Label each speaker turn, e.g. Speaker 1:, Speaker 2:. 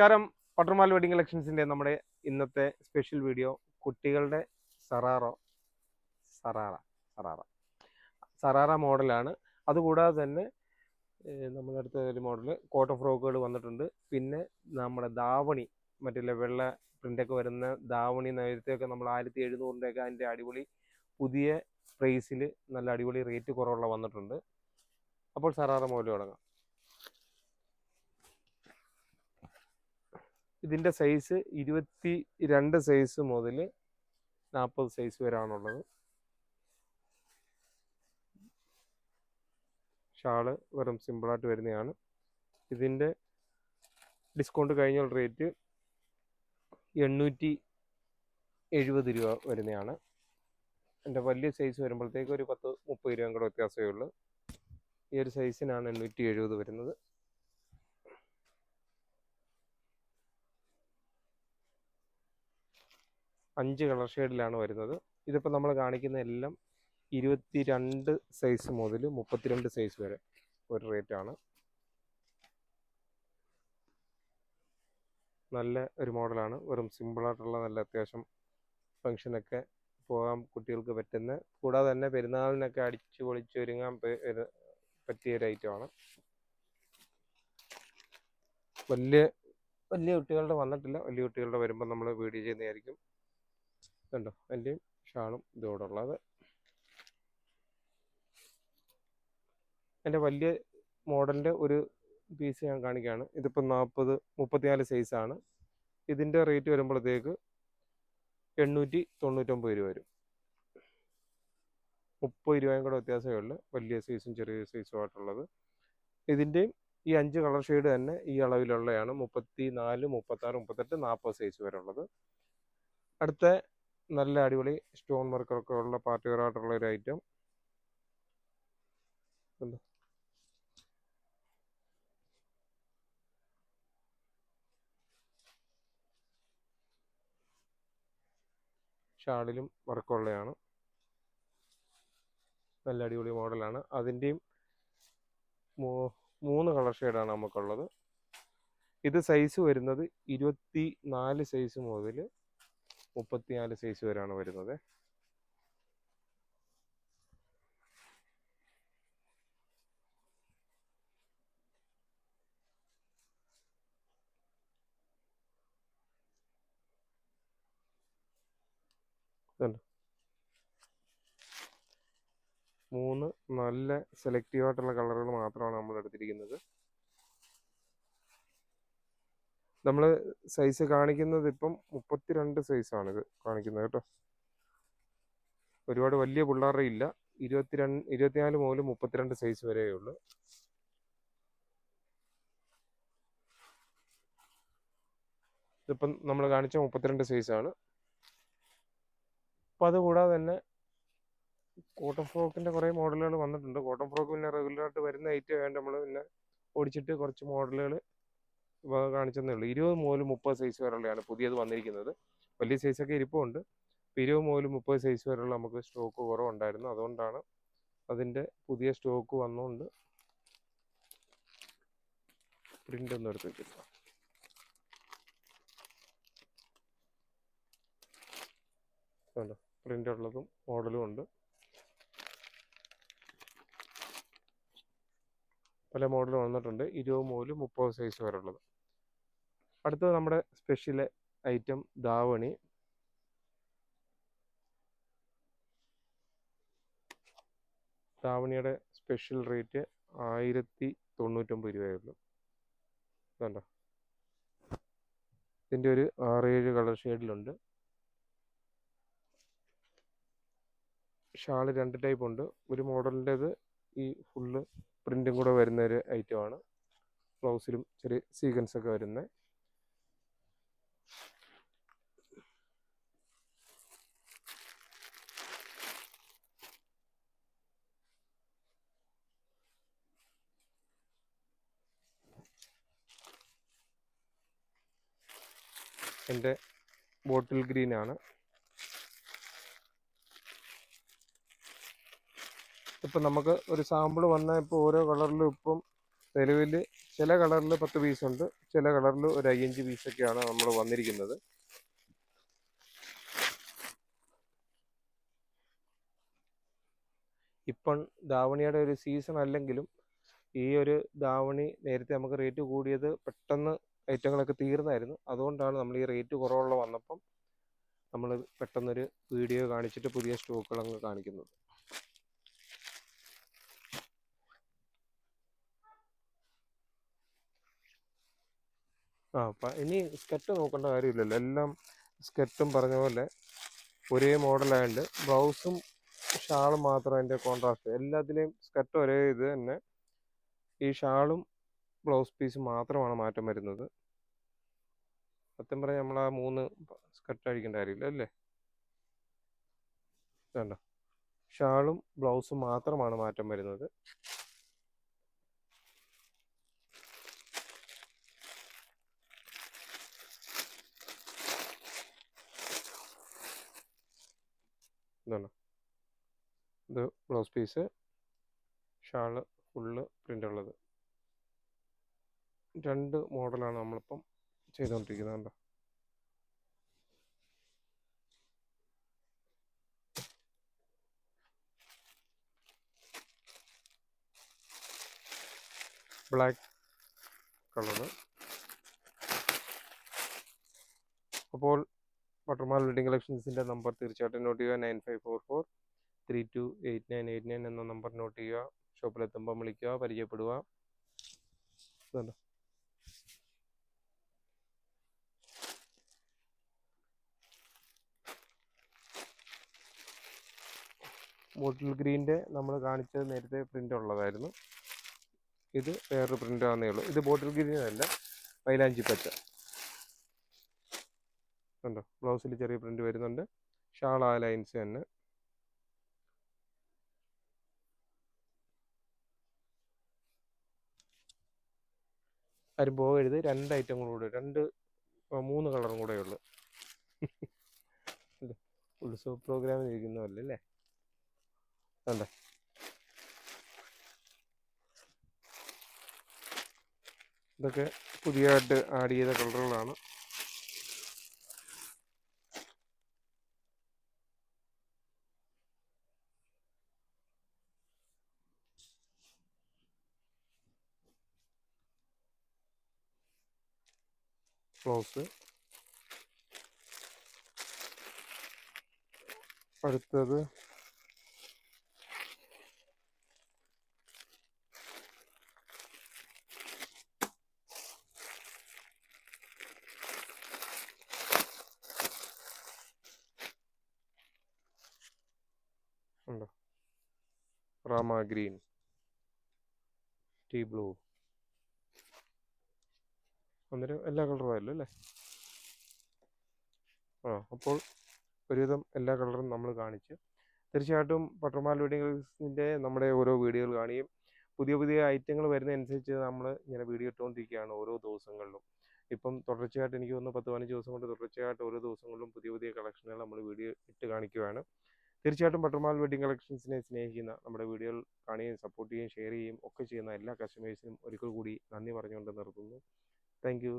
Speaker 1: നമസ്കാരം. പട്ടർമാൽ വെഡിങ് കളക്ഷൻസിൻ്റെ നമ്മുടെ ഇന്നത്തെ സ്പെഷ്യൽ വീഡിയോ കുട്ടികളുടെ സറാറോ സറാറ സറാറ സറാറ മോഡലാണ്. അതുകൂടാതെ തന്നെ നമ്മുടെ അടുത്ത ഒരു മോഡൽ കോട്ടൺ ഫ്രോക്കുകൾ വന്നിട്ടുണ്ട്. പിന്നെ നമ്മുടെ ധാവണി മറ്റുള്ള വെള്ള പ്രിൻ്റൊക്കെ വരുന്ന ധാവണി നേരത്തെയൊക്കെ നമ്മൾ 1700-ൻ്റെയൊക്കെ അതിൻ്റെ അടിപൊളി പുതിയ പ്രൈസിൽ നല്ല അടിപൊളി റേറ്റ് കുറവുള്ള വന്നിട്ടുണ്ട്. അപ്പോൾ സറാറ മോഡൽ തുടങ്ങാം. ഇതിൻ്റെ സൈസ് 22 സൈസ് മുതൽ 40 സൈസ് വരെയാണുള്ളത്. ഷാള് വെറും സിമ്പിളായിട്ട് വരുന്നതാണ്. ഇതിൻ്റെ ഡിസ്കൗണ്ട് കഴിഞ്ഞ റേറ്റ് 870 രൂപ വരുന്നതാണ്. എൻ്റെ വലിയ സൈസ് വരുമ്പോഴത്തേക്ക് ഒരു 10-30 രൂപയും കൂടെ വ്യത്യാസമേ ഉള്ളൂ. ഈ ഒരു സൈസിനാണ് 870 വരുന്നത്. അഞ്ച് കളർ ഷെയ്ഡിലാണ് വരുന്നത്. ഇതിപ്പോൾ നമ്മൾ കാണിക്കുന്ന എല്ലാം 22 സൈസ് മുതൽ 32 സൈസ് വരെ ഒരു റേറ്റാണ്. നല്ല ഒരു മോഡലാണ്. വെറും സിമ്പിളായിട്ടുള്ള നല്ല അത്യാവശ്യം ഫങ്ഷനൊക്കെ പോകാൻ കുട്ടികൾക്ക് പറ്റുന്ന, കൂടാതെ തന്നെ പെരുന്നാളിനൊക്കെ അടിച്ചു പൊളിച്ച് ഒരുങ്ങാൻ പറ്റിയ ഒരു ഐറ്റമാണ്. വലിയ കുട്ടികളുടെ വന്നിട്ടില്ല. വലിയ കുട്ടികളുടെ വരുമ്പോൾ നമ്മൾ വീഡിയോ ചെയ്യുന്നതായിരിക്കും. കണ്ടോ, അതിൻ്റെയും ഷാളും ഇതോടുള്ളത്. എൻ്റെ വലിയ മോഡലിൻ്റെ ഒരു പീസ് ഞാൻ കാണിക്കുകയാണ്. ഇതിപ്പോൾ 34 സൈസാണ്. ഇതിൻ്റെ റേറ്റ് വരുമ്പോഴത്തേക്ക് 899 രൂപ വരും. 30 രൂപയും കൂടെ വ്യത്യാസമേ ഉള്ളൂ വലിയ സൈസും ചെറിയ സൈസും ആയിട്ടുള്ളത്. ഇതിൻ്റെയും ഈ 5 കളർ ഷെയ്ഡ് തന്നെ ഈ അളവിലുള്ളതാണ്. 34, 36, 38, 40 സൈസ് വരെ ഉള്ളത്. അടുത്ത നല്ല അടിപൊളി സ്റ്റോൺ വർക്കൊക്കെ ഉള്ള പാർട്ടി വെയർ ആയിട്ടുള്ള ഒരു ഐറ്റം. ഷാളിലും വർക്കുള്ളതാണ്. നല്ല അടിപൊളി മോഡലാണ്. അതിൻ്റെയും 3 കളർ ഷെയ്ഡാണ് നമുക്കുള്ളത്. ഇത് സൈസ് വരുന്നത് 24 സൈസ് മുതൽ 34 സൈസ് വരെയാണ് വരുന്നത്. മൂന്ന് നല്ല സെലക്റ്റീവ് ആയിട്ടുള്ള കളറുകൾ മാത്രമാണ് നമ്മൾ എടുത്തിരിക്കുന്നത്. നമ്മൾ സൈസ് കാണിക്കുന്നത് ഇപ്പം 32 സൈസാണ് ഇത് കാണിക്കുന്നത് കേട്ടോ. ഒരുപാട് വലിയ പിള്ളേരുടെ ഇല്ല. 24 മുതൽ 32 സൈസ് വരെയേ ഉള്ളൂ. ഇതിപ്പം നമ്മൾ കാണിച്ച 32 സൈസാണ്. അപ്പം അതുകൂടാതെ തന്നെ കോട്ടൺ ഫ്രോക്കിൻ്റെ കുറേ മോഡലുകൾ വന്നിട്ടുണ്ട്. കോട്ടൺ ഫ്രോക്ക് പിന്നെ റെഗുലറായിട്ട് വരുന്ന ഐറ്റം വേണ്ട, നമ്മൾ പിന്നെ ഓടിച്ചിട്ട് കുറച്ച് മോഡലുകൾ കാണിച്ചതേ ഉള്ളൂ. 20 മുതൽ 30 സൈസ് വരെയുള്ളതാണ് പുതിയത് വന്നിരിക്കുന്നത്. വലിയ സൈസൊക്കെ ഇരിപ്പുണ്ട്. 20 മുതൽ 30 സൈസ് വരെയുള്ള നമുക്ക് സ്റ്റോക്ക് കുറവുണ്ടായിരുന്നു. അതുകൊണ്ടാണ് അതിൻ്റെ പുതിയ സ്റ്റോക്ക് വന്നുകൊണ്ട് പ്രിൻ്റ് ഒന്നും എടുത്ത് വെച്ചില്ല. പ്രിൻ്റ് ഉള്ളതും മോഡലും ഉണ്ട്. പല മോഡൽ വന്നിട്ടുണ്ട്. 20 മുതൽ 30 സൈസ് വരെ ഉള്ളത്. അടുത്തത് നമ്മുടെ സ്പെഷ്യൽ ഐറ്റം ധാവണി. ധാവണിയുടെ സ്പെഷ്യൽ റേറ്റ് 1099 രൂപയുള്ളൂ. കണ്ടോ, ഇതിൻ്റെ ഒരു 6-7 കളർ ഷെയ്ഡിലുണ്ട്. ഷാള് 2 ടൈപ്പ് ഉണ്ട്. ഒരു മോഡലിൻ്റെത് ഈ ഫുള്ള് പ്രിൻറ്റും കൂടെ വരുന്ന ഒരു ഐറ്റമാണ്. ബ്ലൗസിലും ചെറിയ സീക്വൻസ് ഒക്കെ വരുന്നത്. എൻ്റെ ബോട്ടിൽ ഗ്രീൻ ആണ്. ഇപ്പം നമുക്ക് ഒരു സാമ്പിൾ വന്നാൽ ഇപ്പോൾ ഓരോ കളറിലും ഇപ്പം നിലവിൽ ചില കളറിൽ 10 പീസുണ്ട്, ചില കളറിൽ ഒരു 5 പീസൊക്കെയാണ് നമ്മൾ വന്നിരിക്കുന്നത്. ഇപ്പം ധാവണിയുടെ ഒരു സീസൺ അല്ലെങ്കിലും ഈ ഒരു ധാവണി നേരത്തെ നമുക്ക് റേറ്റ് കൂടിയത് പെട്ടെന്ന് ഐറ്റങ്ങളൊക്കെ തീർന്നായിരുന്നു. അതുകൊണ്ടാണ് നമ്മൾ ഈ റേറ്റ് കുറവുള്ള വന്നപ്പം നമ്മൾ പെട്ടെന്നൊരു വീഡിയോ കാണിച്ചിട്ട് പുതിയ സ്റ്റോക്കുകൾ അങ്ങ് കാണിക്കുന്നത്. ഇനി സ്കെറ്റ് നോക്കേണ്ട കാര്യമില്ലല്ലോ, എല്ലാം സ്കെറ്റും പറഞ്ഞ പോലെ ഒരേ മോഡലായതുകൊണ്ട് ബ്ലൗസും ഷാളും മാത്രം അതിൻ്റെ കോൺട്രാസ്റ്റ്. എല്ലാത്തിലെയും സ്കെറ്റ് ഒരേ ഇത് തന്നെ, ഈ ഷാളും ബ്ലൗസ് പീസും മാത്രമാണ് മാറ്റം വരുന്നത്. സത്യം പറഞ്ഞാൽ നമ്മൾ ആ 3 സ്കെറ്റ് അടിക്കേണ്ട കാര്യമില്ല അല്ലേ. വേണ്ട, ഷാളും ബ്ലൗസും മാത്രമാണ് മാറ്റം വരുന്നത്. ഇതാണ് ഇത് blouse piece, shawl full print ഉള്ളത്. 2 മോഡലാണ് നമ്മളിപ്പം ചെയ്തുകൊണ്ടിരിക്കുന്നത്. കണ്ടോ, ബ്ലാക്ക് കളറ്. അപ്പോൾ ബട്ടർമാൽ വെഡിങ് കളക്ഷൻസിൻ്റെ നമ്പർ തീർച്ചയായിട്ടും നോട്ട് ചെയ്യുക. 9544328989 എന്ന നമ്പർ നോട്ട് ചെയ്യുക. ഷോപ്പിലെത്തുമ്പം വിളിക്കുക, പരിചയപ്പെടുക. ഇതുണ്ട്, ബോട്ടിൽ ഗ്രീൻ്റെ നമ്മൾ കാണിച്ചത് നേരത്തെ പ്രിൻ്റ് ഉള്ളതായിരുന്നു. ഇത് വേറൊരു പ്രിൻ്റ് ആണെന്നേ ഉള്ളൂ. ഇത് ബോട്ടിൽ ഗ്രീൻ അല്ല, മൈലാഞ്ചി പച്ച. ഉണ്ടോ, ബ്ലൗസിൽ ചെറിയ പ്രിൻ്റ് വരുന്നുണ്ട്. ഷാൾ ആ ലൈൻസ് തന്നെ. ആരും പോകരുത്, 2 ഐറ്റം കൂടെ, 3 കളറും കൂടെ ഉള്ളു. ഉത്സവ പ്രോഗ്രാമിൽ ഇരിക്കുന്നതല്ലേ അല്ലേ. അല്ലേ, ഇതൊക്കെ പുതിയതായിട്ട് ആഡ് ചെയ്ത കളറുകളാണ്. ബ്ലൗസ്, അടുത്തത് ഉണ്ടോ, റാമ ഗ്രീൻ, ടീ ബ്ലൂ. അന്നേരം എല്ലാ കളറും ആയല്ലോ അല്ലേ. അപ്പോൾ ഒരുവിധം എല്ലാ കളറും നമ്മൾ കാണിച്ച്. തീർച്ചയായിട്ടും ബട്ടർമാൽ വെഡിങ്ങിൻ്റെ നമ്മുടെ ഓരോ വീഡിയോകൾ കാണുകയും പുതിയ പുതിയ ഐറ്റങ്ങൾ വരുന്നതനുസരിച്ച് നമ്മൾ ഇങ്ങനെ വീഡിയോ ഇട്ടുകൊണ്ടിരിക്കുകയാണ് ഓരോ ദിവസങ്ങളിലും. ഇപ്പം തുടർച്ചയായിട്ട് എനിക്ക് തോന്നുന്നു 10-15 ദിവസം കൊണ്ട് തുടർച്ചയായിട്ട് ഓരോ ദിവസങ്ങളിലും പുതിയ പുതിയ കളക്ഷനുകൾ നമ്മൾ വീഡിയോ ഇട്ട് കാണിക്കുകയാണ്. തീർച്ചയായിട്ടും ബട്ടർമാൽ വെഡിങ് കളക്ഷൻസിനെ സ്നേഹിക്കുന്ന, നമ്മുടെ വീഡിയോകൾ കാണുകയും സപ്പോർട്ട് ചെയ്യുകയും ഷെയർ ചെയ്യുകയും ഒക്കെ ചെയ്യുന്ന എല്ലാ കസ്റ്റമേഴ്സിനും ഒരിക്കൽ കൂടി നന്ദി പറഞ്ഞുകൊണ്ട് നിർത്തുന്നു. Thank you.